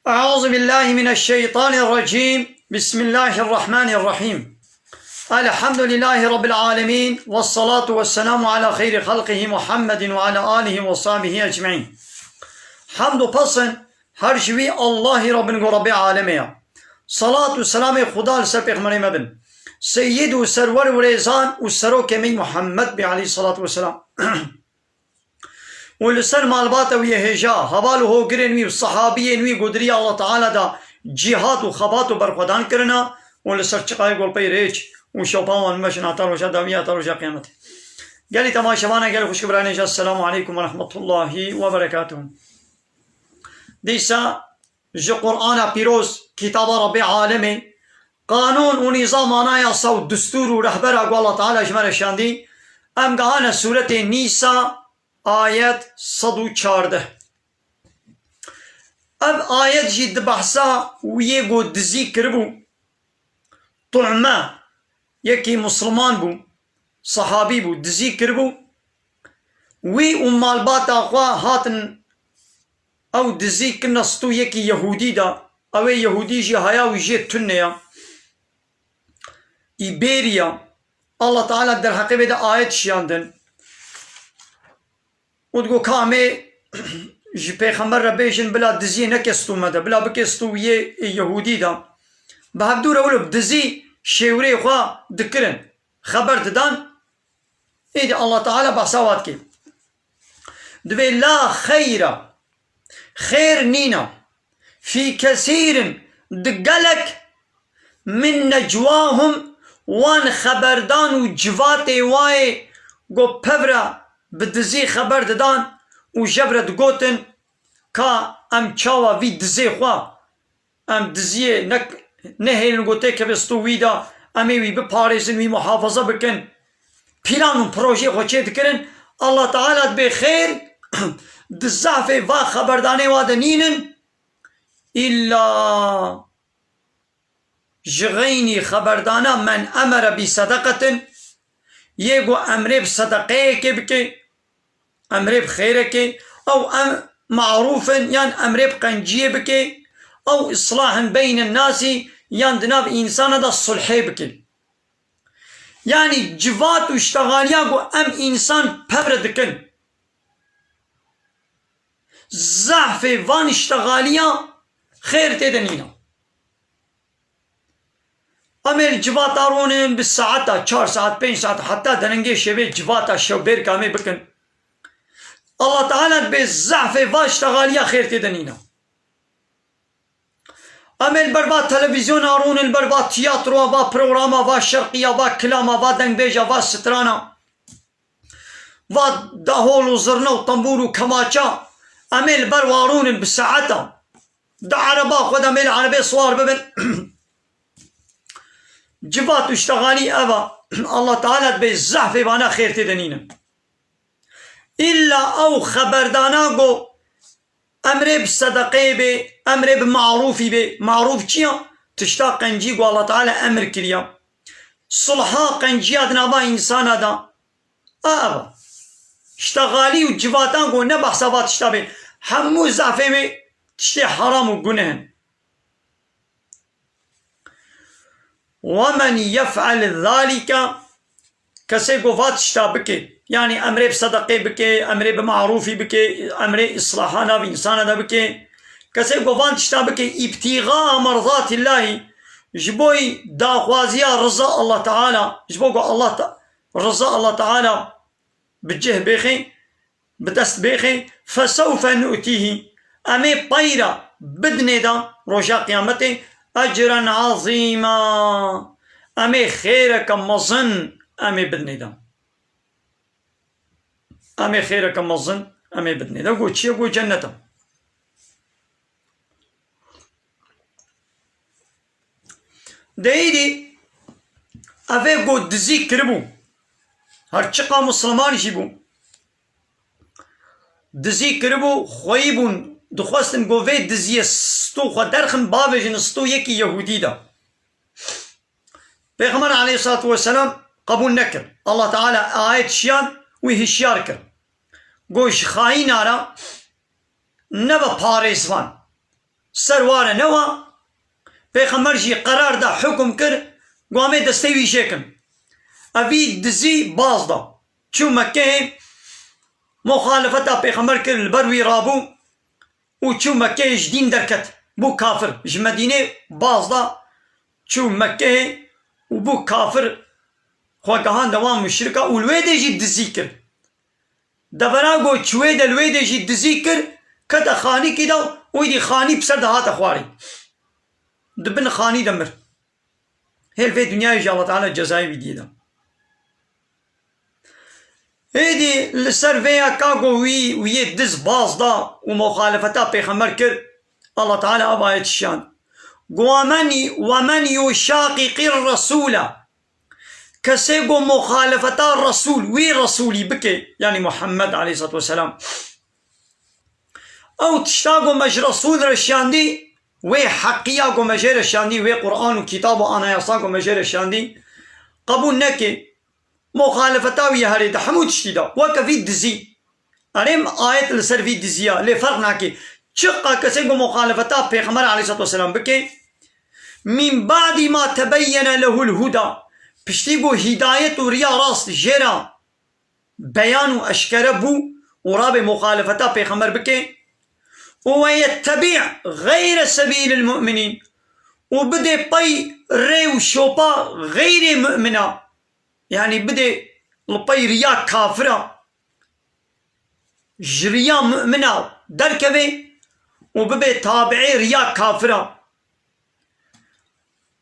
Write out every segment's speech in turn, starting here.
أعوذ بالله من الشيطان الرجيم. بسم الله الرحمن الرحيم. الحمد لله رب العالمين، والصلاة والسلام على خير خلقه محمد وعلى آله وصحبه أجمعين. حمد و پسن هر شوی الله رب رب عالمه. صلاة و سلام خدا لسر پیغمبر مبن سید و سرور و ریزان و سروک می محمد بی علیه الصلاة والسلام ولسر مالبات و یهجا حوال هو گرن وی صحابی وی قدری الله تعالی دا جهاد و خبات و برخودان کرنا ولسر چقای گل پی ریچ و شوپاوان مشن آتار وشا داوی آتار وشا قیامت گلی تماشوانا گلی خوش برانیش. السلام علیکم و رحمت الله و برکاته. دیسا جو قرآن پیروز کتاب رب عالمی قانون و نظام آنایا سو دستور و رهبر اگو الله تعالی جمر شاندی ام گهان سورت نیسا آیت 114. اب آیت جد بحثا و یه گو دزی کربو طعمه یکی مسلمان بو صحابی بو دزی کربو وی مالبات آخوا هاتن او دزی کنستو یکی یهودی دا او یهودی جی هیا و جی تنیا ایبریا الله تعالی در حقیقت دا آیت شیاندن و دگو کامه جی پیغمبر را بیشن بلا دزی نکستو مده بلا بکستو یه یهودی دا به هبدور اولو بدزی شوری خواه دکرن خبر ددان ایدی الله تعالی بحثاوات که دوی لا خیره خير نينا في كثير دقلك من نجواهم وان خبردان و جواتي واي قو ببرا بدزي خبر ددان و جبرت قوتن كا ام چاوا في دزي خوا ام دزي نهيلن قوتي كبستو ويدا امي وي بپاريسن وي محافظة بكن پلان و پروژه خوچه دكرن الله تعالى بخير دزعف و خبردانه وادنینن إلا جغيني خبردانا من أمر بصدقة يقو أمر بصدقه كبكي أمر بخيرك أو معروفا يعني أمر بقنجيه بكي أو إصلاحا بين الناس يعني دناب إنسان دا الصلحي بكي يعني جوات واشتغاليا قو أم إنسان ببردكن ضعف وان اشتغاليا خير تدنينا امير جوات آرونن بالساعتا 4 ساعت 5 ساعت حتى دننگي شبه جواتا شوبير كامي بكن الله تعالى بالضعف وان اشتغاليا خير تدنينا امير برباد تلفزيون آرونن برباد تياترو و پروگراما و شرقيا و كلاما و دنگ بيجا و سترانا و دهول و زرنا و طنبور و كماچا اميل بروارون بالساعتا دا عربا خود اميل عربي صوار ببن جبات واشتغالي ابا الله تعالى بالزحف وانا خير تدنين الا او خبردانا قو امر بصدقه بي امر بمعروفي بي معروف چيا تشتاق قنجي قو الله تعالى امر كريا صلحا قنجي ادنابا انسان دا ابا اشتغالي وجباتان قو نبح صفات اشتابين همو زعفه بي تشتي حرام وقنهن ومن يفعل ذلك كسي قفات اشتابكي يعني امري بصدقي بكي امري بمعروفي بكي امري اصلاحانا بإنسانا بكي كسي قفات اشتابكي ابتغاء مرضات الله جبوي داخوازيا رضا الله تعالى جبوي الله رضا الله تعالى بجه بيخي بدست بيخي فسوف نؤتيه امي طيرة بدني دا رجاء قيامته اجرا عظيما امي خيرك مظن امي بدني دا امي خيرك مظن امي بدني دا قول شي قول جنته دايدي افي قول دزي كربو هرچقا مسلمان جيبو دزي كربو خويبون دخواستن قوة دزي ستو خوا درخن بابجن ستو يكي يهودي دا پیغمبر عليه الصلاة والسلام قبول نكر الله تعالى آيات شيان وهشيار كر قوش خاين آرا نبا پاريسوان سروارە نەوە پێغەمبەرژی قەرار دا حکم کرد گوامێ دەستەی ویشێکن ئەڤی دزی بازدا چوو مەککەیە مخالفەتا پێغەمبەر کرد لەبەروی ڕابوو و چوو مەککەیەش دین دەرکەت بوو کافر ji Medînê bazda çû Mekkeyê û bû kafir xwegehan dewan müşrika û li wê de jî dizî kir devera got çûwê de li wê de jî dizî kir kete xanîkî da wî dî xanî piser de hate xwarî di bin xanî de mir hêl vê dunyayê jî Allah Teala cezayê wî dîye da êdî li ser vêya ka got wî yê diz baz da û muxalefeta pêxember kir Allah Teala av ayet şan وَمَنْ يُشَاقِقِ الرَّسُولَ کەسێ گۆ مخالفەتا ڕەسوول وی ڕەسوولی بکێ یعنی محەممەد عەلەیهی سەڵات وەسەلام ئەو تشتا گۆ مەژ ڕەسوول رەشاندی وێ حەقییا گۆ مەژێ رەشاندی وێ قورئان و کتاب و ئانایاسا گۆ مەژێ رەشاندی قبول نەکێ مخالفەتا وی هەرێ دە هەموو تشتیدا وەکە vî dizî ئەرێم ئایەت لەسەر vî diziya lê ferq nake çiqa kesê gû muxalefeta pêxember aleyhi salatu vesselam bike min ba'dî ma tebeyyene lehul huda piştî gû hidayet û riya rast jêra beyan û eşkere bû û rabê muxalefeta pêxember bike û ve yettebi' gayre sebîlil mu'minîn û bidê pey rê û şopa gayrê mu'mina yani bidê li pey riya kafira ji riya mu'mina derkeve û bibe tabi'ê riya kafira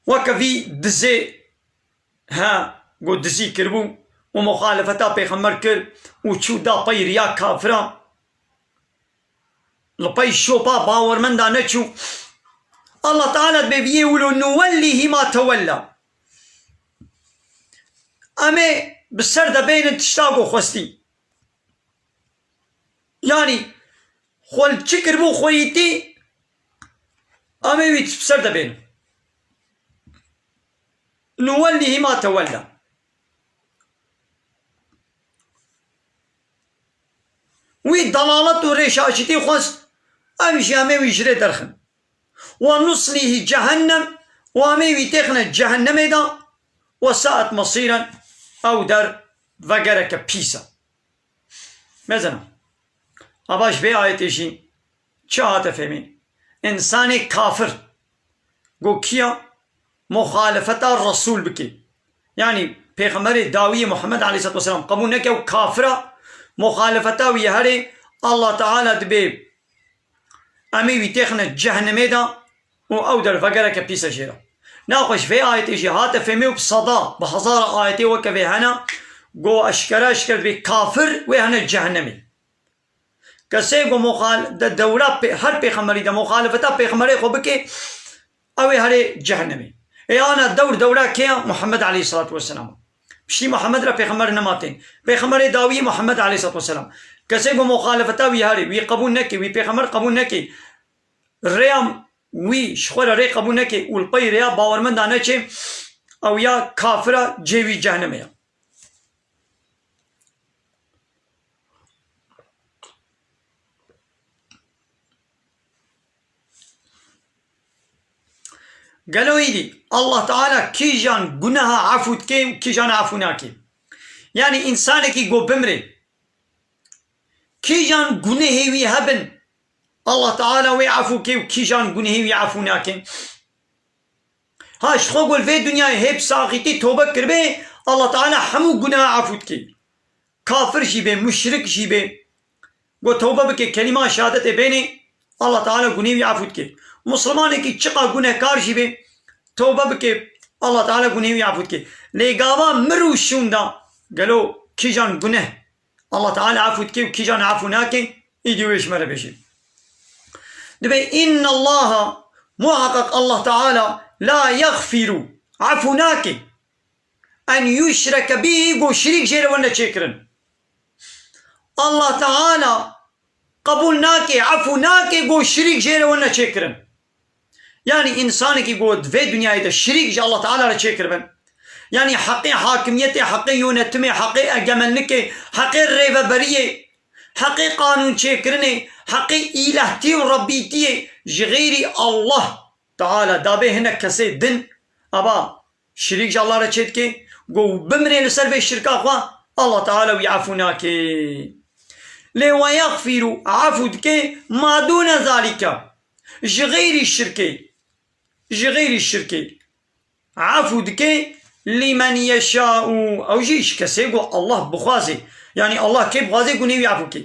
weke vî dizê ha got dizî kirbû û muxalefeta pêxember kir û çû da pey riya kafira li pey şopa bawermenda neçû Allah Teala bêviyê wilo nuwellîhî ma tewella em ê bi ser de bêhnin tişta got xwestî yani xwe çi kirbû xweyîtî em ê wî bi ser de bêhnin nuwellîhî ma tewella wî dalalet û rêşaşîtî xwest em jî em ê wî ji rê derxin ve nuslîhî cehennem û em ê wî têxine cehennemê da ve saet masîren ew der vegereke pîs e mezina ava ji vê ayetê jî çi hate fêmîn însanê kafir got kiya muxalefeta resûl bike yani pêxemberê dawiyê Muhammed aleyhi salatu vesselam qebûl neke û kafira muxalefeta wî herê Allah Teala dibe em ê wî têxine cehennemê da û ew der vegereke pîs e jêra naxwe ji vê ayetê jî hate fêmî û bi seda bi hezara ayetê weke vê hene got eşkere eşker vê kafir wê hene cehennemê kesê got dewra her pêxemberî de muxalefeta pêxemberê xwe bike ew ê herê cehennemê ana dewra kêya Muhammed aleyhi salatu vesselam piştî Muhammed re pêxember nematên pêxemberê dawiyê Muhammed aleyhi salatu vesselam kesê got muxalefeta wî herê wî qebûl neke wî pêxember qebûl neke rêya wî ji xwe re rê qebûl neke û li pey rêya bawermenda neçe ew ya kafira cêwî cehennemê ye gelo îdî Allah Teala kîjan guneha efû dike û kîjan efû nake yani însanekî got bimre kîjan gunehê wî hebin Allah Teala wê efû ke û kîjan gunehê wî efû nake ha ji xwe got vê dunyayê hêb saxîtî tobe kiribe Allah Teala hemû guneha efû dike kafir jî bê müşrik jî bê got tobe bike kelîma şehadetê bêne Allah Teala gunehê wî efû dike مسلمانێکی çiqa gunehkar jî bê tobe bike Allah Teala gunehê wî efû dike lê gava mir û şûn da gelo kîjan guneh Allah Teala efû dike û kîjan efû nake îdî wê ji me re bêje dibe inna Allaha muhaqqaq Allah Teala la yexfiru efû nake en yuşreke bî got şirîk jê re we neçêkirin Allah Teala qebûl nake efû nake got şirîk jê re we neçêkirin yani insanekî got vê dunyayê de şirîk ji Allah Teala re çêkiribin yani heqê hakimiyetê heqê yönetimê heqê egemenlikê heqê rêveberiyê حقي قانون چێکردنێ حقي ئیلهتی و ڕەبیتیە ji غێری الله تعالى دابێ hinek kesê din aba şirîk ji Allah re çê dike got bimrê li ser vê şirka xwe Allah Teala wî efû nake lê ve yexfîru efû dike ma dûne zalîke ji غêrî şirkê efû dike limen yeşâ'û ew jî ji kesê got Allah bixwaze yani Allah kê bixwaze got nêwî efû ke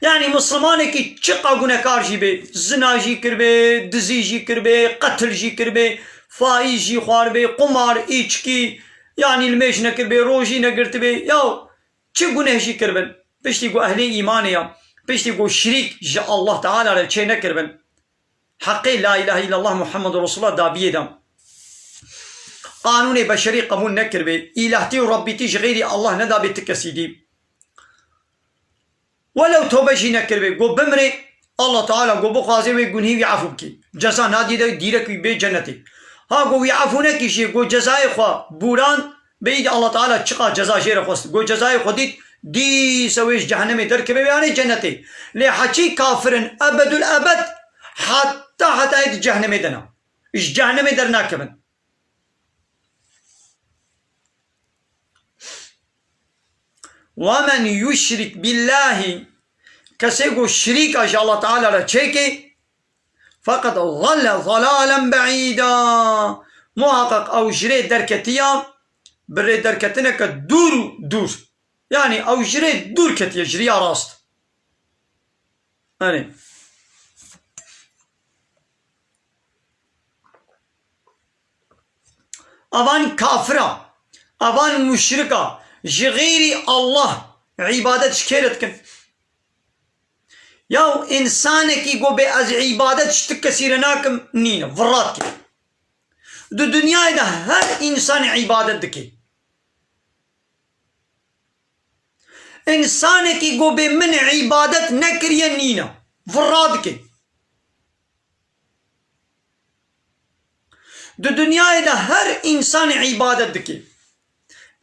yani Müslümanekî çiqa gunekar jî bê zina jî kiribê dizî jî kiribê qetil jî kiribê faiz jî xwaribê qumar îçkî yani li mêj nekiribê rojî negirtibê ya çi guneh jî kiribin piştî got ehlê îmanê ya piştî got şirîk ji Allah Teala re çê nekiribin heqê la ilahe illallah Muhammedur Resulullah dabiyê da qanûnê beşerî qebûl nekiribê îlahtî û rabbîtî ji غêrî Allah nedabê ti kesî dî ولو توبه جی نکربه گو بمره الله تعالی گو بخوازه وی گنهی وی عفو بکی جزا نادیده دیرک وی به جنتی ها گو وی عفو نکیشی گو جزای خوا بوران بید الله تعالی چقا جزا جیر خواست گو جزای خودید دی سویش جهنم در که بیانه جنتی لی حچی کافرن ابد الابد حتی اید جهنم دنا اش جهنم در ناکبن ومن يشرك بالله كسيقو الشريك أجي الله تعالى رتشيكي فقد ضل ضلالا بعيدا محقق أو جري دركتيا بري دركتنا دور يعني أو جري دور كتيا جريا راست يعني أبان كافرة أبان مشركة ji غêrî Allah îbadet ji kê re dikin ya însanekî got bê ez îbadet ji ti kesî re nakim nîne virat dike di dunyayê de her însanê îbadet dike însanekî got bê min îbadet nekiriye nîne virat dike di dunyayê de her însanê îbadet dike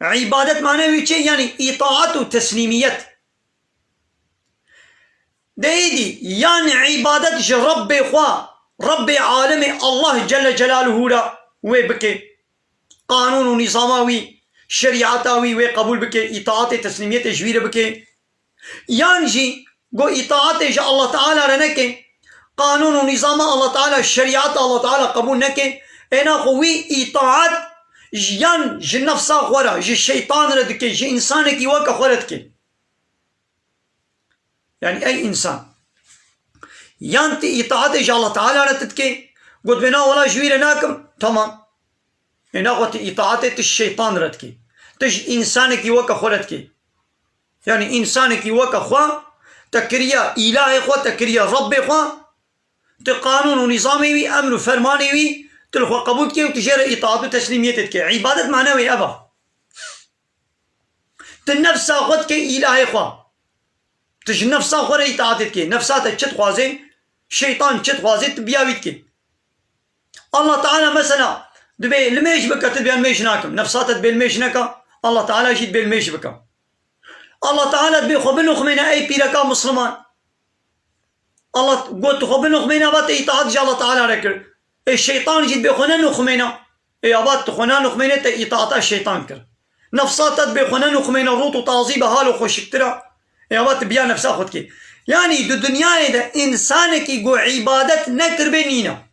عبادت معنوی چه یعنی اطاعت و تسلیمیت دیدی یعنی عبادت جه رب خوا رب عالم الله جل جلاله را وی بکه قانون و نظاماوی شریعتاوی وی قبول بکه اطاعت تسلیمیت جویر بکه یعنی جی گو اطاعت جه الله تعالی را نکه قانون و نظام الله تعالی شریعت الله تعالی قبول نکه اینا خوی اطاعت جیان جی نفسا خورا جی شیطان را دکه جی انسانه کی وکا خورا دکه یعنی ای انسان یان تی اطاعت جی اللہ تعالی را تدکه گود بنا ولا جویر ناکم تمام اینا خو تی اطاعت تی شیطان را دکه تج انسانه کی وکا خورا دکه یعنی انسانه کی وکا خوا تکریه اله خوا تکریه رب خوا تی قانون و نظامی وی امر و فرمانی وی تلخوا قبول كي وتجرى إطاعت وتسليميتك كي عبادة معنوية أبا تنفسا خد كي إلهي خوا تج نفسا خورا إطاعتك كي نفساتك چت خوازي شيطان چت خوازي تبياويت كي الله تعالى مثلا دبي الميش بكا تبيا الميش ناكم نفساتك دبي الميش نكا الله تعالى يجي دبي الميش بكا الله تعالى دبي خبنو خمينا أي بيركا مسلمان الله قلت خبنو خمينا بات إطاعت جا الله تعالى ركر الشيطان جيت بخنان وخمينة ابات خنان وخمينة اطاعت الشيطان كر نفساتت بخنان وخمينة روط وتعظيب حال وخشكترا ابات بيا نفسا خود كي يعني دو دنيا ده انسان کی گو عبادت نکر بنینا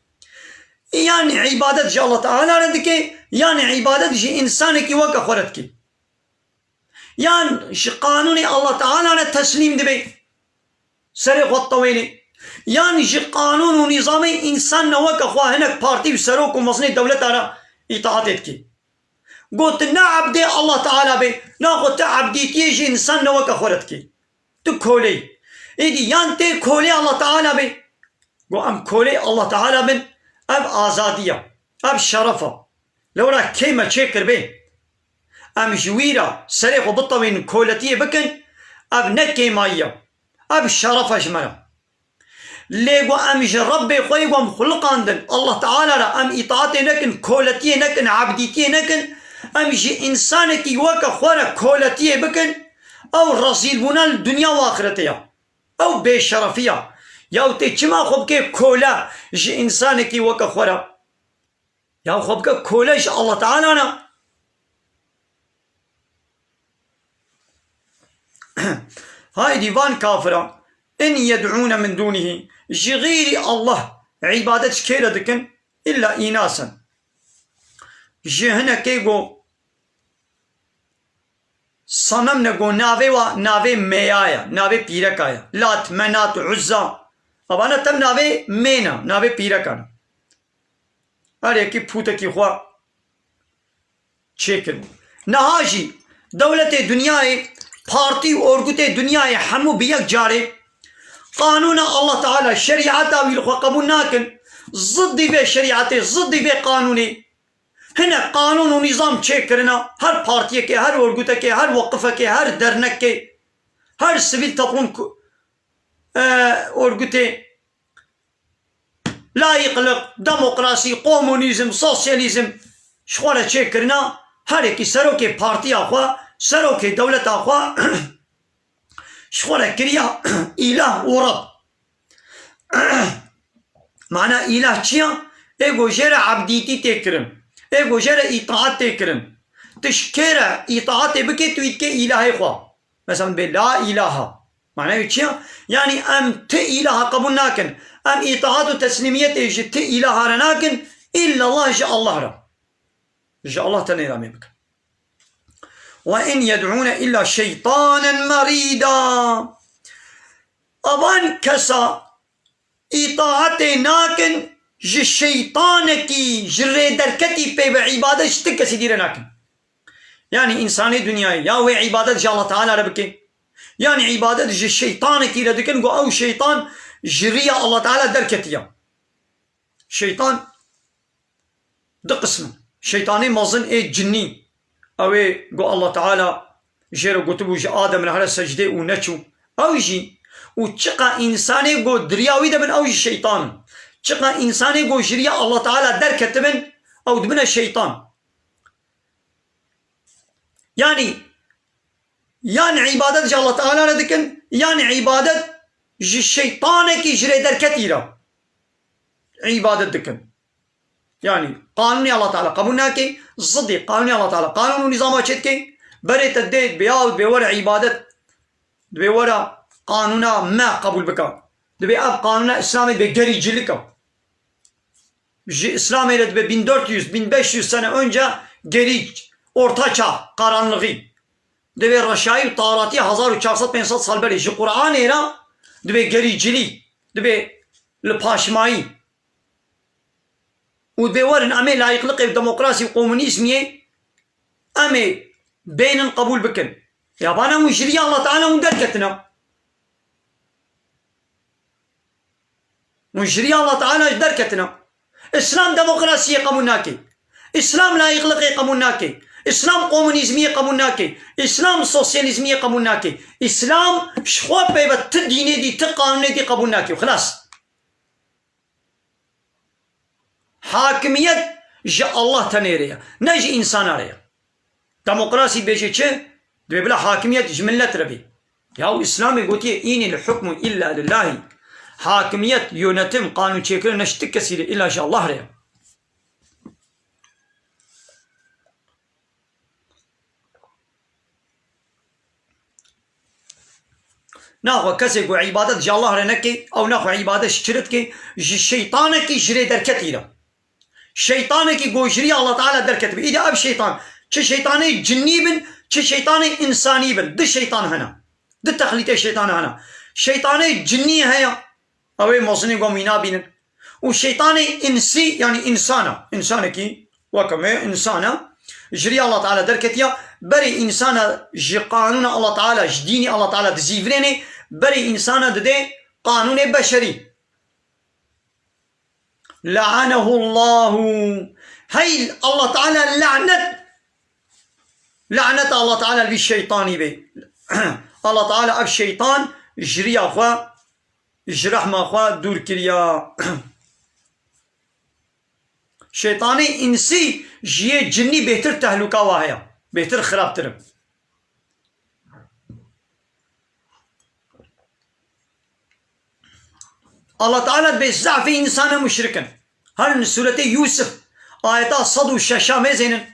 يعني عبادت جي الله تعالى ردك يعني عبادت جي انسان کی وکا خورد کی يعني شي قانون الله تعالى تسليم دبي سرق والطويلي يعني جي قانون و نظامي انسان نوك اخواه هناك بارتي وسروك ومصنع دولة على اطاعتك قلت نعبدي الله تعالى بي ناقل تعبدي تيجي انسان نوك اخورتك تكولي ايدي يانتي كولي الله تعالى بي قو ام كولي الله تعالى بن اب آزادية اب شرفة لو را كيما تشكر بي ام جويرة سريق وبطوين كولتية بكن اب نكي مايا اب شرفة جمرة ليقو ام ربي خوي وام خلقاندن الله تعالى را ام اطاعتي نكن كولتي نكن عبديتي نكن ام جي انسانك وكا خورا كولتي بكن او رصيد بنا الدنيا واخرتها او بشرفيه یا تی چما خوب که کولا ج انسان کی وک خورا یا خوب که کولا ج الله تعالی نا هاي ديوان كافرة إن يدعون من دونه جغير الله عبادتش كيرا دكن إلا إناسا جهنا كيغو صنم نگو ناوي و ناوي ميايا ناوي بيركايا لات منات عزا ابانا تم ناوي مينا ناوي بيركانا اري كي پوتا كي خوا چيكن نهاجي دولت دنياي پارتي اورگوت دنياي همو بيك جاري قانون الله تعالى شريعتا ويلخوا قبول ناكن ضدي في شريعتي ضدي في قانوني هنا قانون ونظام چيكرنا هر پارتيه كي هر اورگوتا كي هر وقفه كي هر درنك كي هر سيفيل toplum اورگوتي لايقلق ديمقراسي قومونيزم سوسياليزم شخوره چيكرنا هر اكي سروكي پارتي اخوا سروكي دولت اخوا شخوره كريا اله ورب معنى اله چيا ايگو جير عبديتي تكرم ايگو جير اطاعت تكرم تشكير اطاعت بكي تويت كي اله خوا مثلا بلا اله معنى چيا يعني ام ت اله قبول ناكن ام اطاعت وتسليميت ايش ت اله رناكن الا الله جاء الله را جاء الله تنيرامي بك وإن يدعون إلا شيطانا مريدا أبان كسا إطاعت ناكن ج شيطانكي جري دركتي بي بعبادة شتكسي دير ناكن يعني إنساني دنياي يا وي عبادة جا الله تعالى ربكي يعني عبادة ج شيطانكي لدكن قو أو شيطان جريا الله تعالى دركتيا شيطان ده قسم شيطاني مظن إيه جني اوي قو الله تعالى جيرو قتبو جي آدم على السجدة ونچو او جي وچقا إنساني قو درياوي دبن او جي شيطان چقا إنساني قو جريا الله تعالى در كتبن او دبن الشيطان يعني عبادة جي الله تعالى لدكن يعني عبادة جي الشيطان كي جري در كتيرا عبادة دكن يعني قانوني الله تعالى قبولنا كي ضدي قانوني الله تعالى قانون ونظام كي بريت الديت بياود بورا عبادة بورا قانونا ما قبول بك دبي اب قانونا اسلامي بجري جلك اسلامي لد 1400 1500 sene önce geri ortaçağ karanlığı دبي رشاي طاراتي 1400 سال بلي جي قرآن era دبي gericili دبي الباشماي ودبيورن امي لايقلق ديمقراسي وكومونيزمي امي بين قبول بكن يابانا مجري الله تعالى وندركتنا مجري الله تعالى دركتنا اسلام ديمقراسي قبولناكي اسلام لايقلق قبولناكي اسلام كومونيزمي قبولناكي اسلام سوسياليزمي قبولناكي اسلام شخوا بيبت ديني دي تقانوني دي قبولناكي وخلاص حاكمية جاء الله تنيريا نجي إنسان ريا ديمقراسي بيجي چه دبي بلا حاكمية جملة ربي ياو إسلامي قوتي إني الحكم إلا لله حاكمية يونتم قانون شكل نشتك كثير إلا جاء الله ريا ناخو كسي قو عبادة جاء الله رنكي أو ناخو عبادة شرتكي الشيطانكي جري دركتيرا شيطانكي قوجري الله تعالى دركت بي إذا أب شيطان چه شيطاني جني بن چه شيطاني إنساني بن ده شيطان هنا ده تخليط الشيطان هنا شيطاني جني هيا أوي موصني قومينا بينن وشيطاني إنسي يعني إنسانكي وكما إنسانة جري الله تعالى دركتيا بري إنسانة جي قانون الله تعالى جديني الله تعالى دزيفريني بري إنسانة ده قانون بشري لعنه الله هاي الله تعالى لعنة الله تعالى بالشيطان بي الله تعالى اب شيطان جري اخوا جرح ما اخوا دور كريا شيطاني انسي جي جني بهتر تهلكا واهيا بهتر خراب ترم الله تعالى بزعف إنسان مشركا. هل سورة يوسف آياتا صدو الشاشة زينن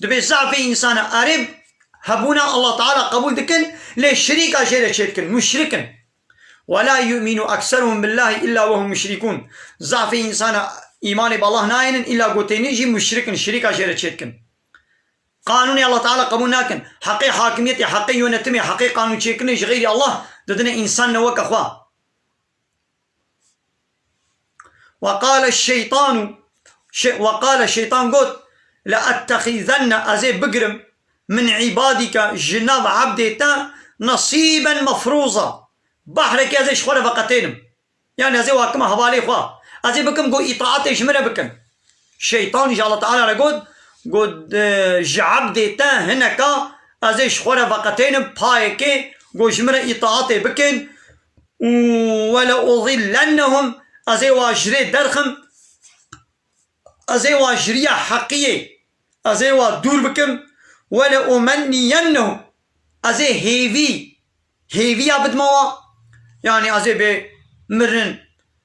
بزعف إنسان أريب هبونا الله تعالى قبول دكن لشريكا جيرا شركن مشركا ولا يؤمن أكثرهم بالله إلا وهم مشركون. ضعف إنسان إيمان بالله ناين إلا قوتينيجي مشركن شريكا جيرا شركن. قانون الله تعالى قبول ناكن حقي حاكميتي حقي يونتمي حقي قانون شيكنيش غير الله ددنا إنسان نوك أخواه. وقال الشيطان قلت لأتخذن أزي بقرم من عبادك جناب عبدتا نصيبا مفروضا. بحرك أزي شخورة فقطينم يعني أزي واكما هوالي خواه أزي بكم قو إطاعتي شمرة بكم. شيطان إن الله تعالى قد جعبدتا هنكا أزي شخورة فقطينم بايكي قو شمرة إطاعتي بكن ولا أضلنهم أزي واجري درخم أزي واجريا حقية أزي ودور بكم ولا أمنينهم أزي هيفي عبد موا يعني أزي بمرن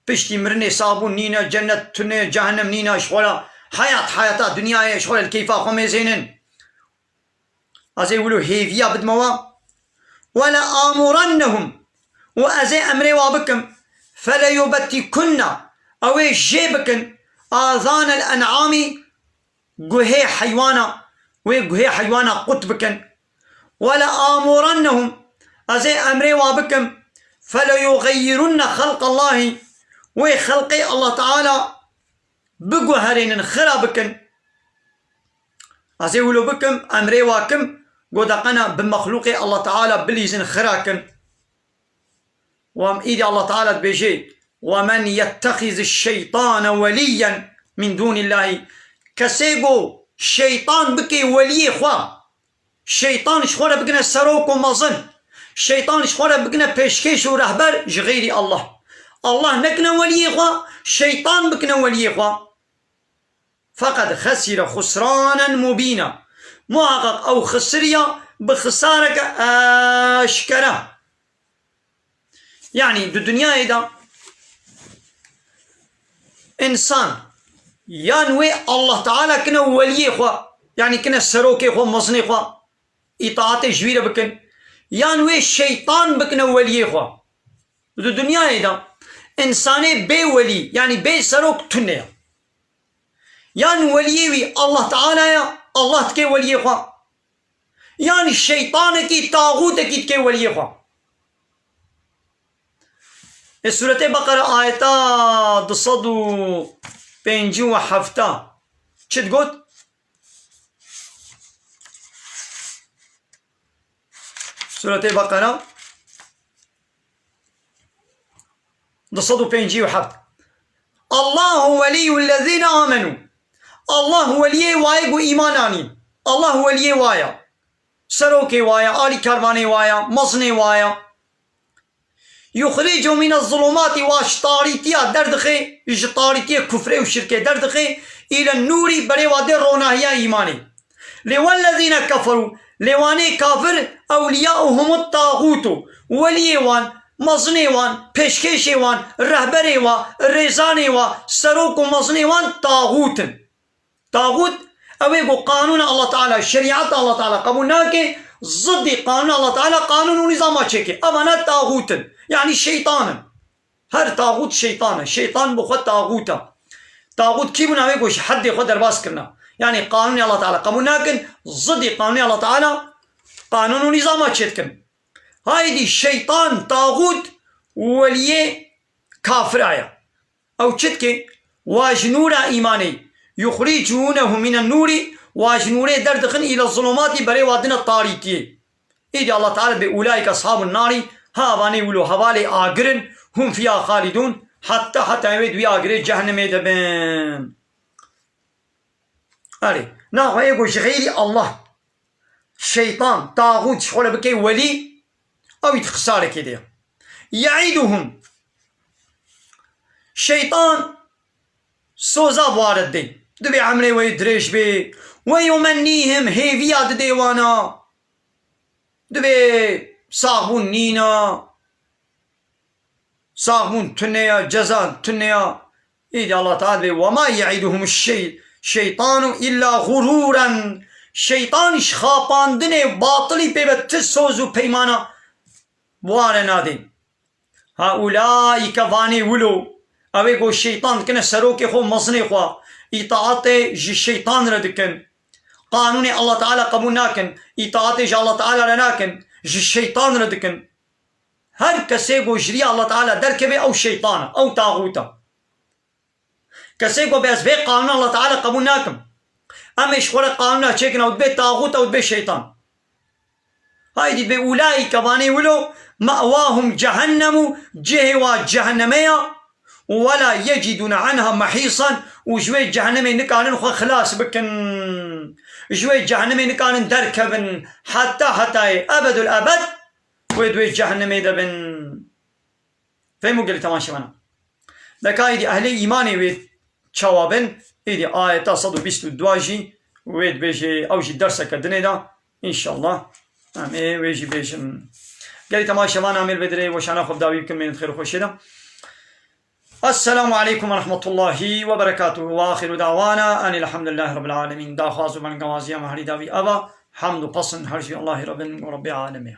بشتي مرني صابون نينا جنة تنة جهنم نينا شغلة حياة دنيا شغلة الكيفا خمي زينن أزي ولو هيفي عبد موا ولا آمرنهم وأزي أمري وابكم فلا يبتكن أو جيبكن آذان الأنعام قهي حيوانا قطبكن ولا آمرنهم أزي أمري وابكم فلا يغيرن خلق الله وخلقي الله تعالى بقهرين خرابكن أزي ولو بكم أمري واكم قدقنا بمخلوقي الله تعالى بليزن خراكن. وام إيدي الله تعالى بيجي ومن يتخذ الشيطان وليا من دون الله كسيقو شيطان بكي ولي خوا شيطان شخورة بكنا سروك ومظن شيطان شخورة بكنا بيشكيش ورهبر جغيري الله نكنا ولي خوا شيطان بكنا ولي خوا فقد خسر خسرانا مبينا محقق أو خسرية بخسارك أشكره. يعني الدنيا إذا إنسان ينوي الله تعالى كنا ولي خوا يعني كنا سروكي خوا مصني خوا إطاعتي جويرة بكن ينوي الشيطان بكنا ولي خوا. الدنيا إذا إنساني بي ولي يعني بي سروك تنيا يعني وليوي الله تعالى يا الله تكي ولي خوا يعني الشيطان كي طاغوت كي تكي ولي خوا. سورة بقرة آيتا 257 چه تقول؟ سورة بقرة 257 الله ولي الذين آمنوا الله ولي وايق إيماناني الله ولي وايا سروكي وايا آلي كرواني وايا مصني وايا يخرج من الظلمات واشطاريتيا دردخي اجطاريتيا كفري وشركي دردخي إلى النور بري وادي روناهيا إيماني. لوالذين كفروا لواني كافر أولياؤهم الطاغوت وليوان مصنيوان بشكيشيوان رهبريوان ريزانيوان سروك مصنيوان طاغوت أويقو قانون الله تعالى شريعة الله تعالى قبولناك ضد قانون الله تعالى قانون ونظامات شكي أمانا طاغوت يعني شيطانا هر طاغوت شيطان بخد طاغوت كيف نعمل حد يخد درباس كرنا يعني قانون الله تعالى قبولناك ضد قانون الله تعالى قانون ونظامات شكي هاي دي شيطان طاغوت وليه كافر أو شتكي واجنورا إيماني يخرجونه من النور واجنوره دردخن إلى الظلمات بري وادنا الطاريتي. إذا الله تعالى بأولئك أصحاب النار هاواني ولو هوالي آقرن هم فيها خالدون حتى يمد ويا آقرن جهنم يدبن. أري ناخو يقول شغيري الله شيطان طاغوت شغل بكي ولي أو يتخسار كده يعيدهم شيطان سوزا بوارد دي دبي عمري ويدريش بي ويمنيهم هيفيات ديوانا دبي صابون نينا صاغمون تنيا جزان تنيا إذا الله تعالى وما يعيدهم الشيطان إلا غرورا شيطانش خاپاندن باطلی پیوت سوزو پیمانا بوار نادين هؤلاء كفاني ولو اوه گو شيطان كنا سروك خو مصني خو اطاعت جي شيطان ردكن قانون الله تعالى قبول ناكن اطاعت جي الله تعالى لناكن جي شيطان ردكن هر کسی گو جري الله تعالى دركبه او شيطان او طاغوتا کسی گو بس به قانون الله تعالى قبول ناكن اما اشخور قانونا چكن او دبه طاغوت او دبه شيطان هاي دي بأولئك كفاني ولو مأواهم جهنم جهوا جهنمية ولا يجدون عنها محيصا وجوي جهنمي نكان خلاص بكن جوي جهنمي نكان دركبن حتى أبد الأبد ويدوي جهنمي دبن فهموا قلت تماشي وانا لك هاي أهلي إيماني ويد شوابن إيدي آية صدو بيستو دواجي ويد بيجي أوجي درسك الدنيا إن شاء الله ويجي بيجن قال تماشي وانا عمل بدري وشانا خب داوي بكم من الخير وخشيدا السلام عليكم ورحمة الله وبركاته وآخر دعوانا أن الحمد لله رب العالمين دا خاصو من قوازيا مهري داوي أبا حمد قصن هرشي الله رب العالمين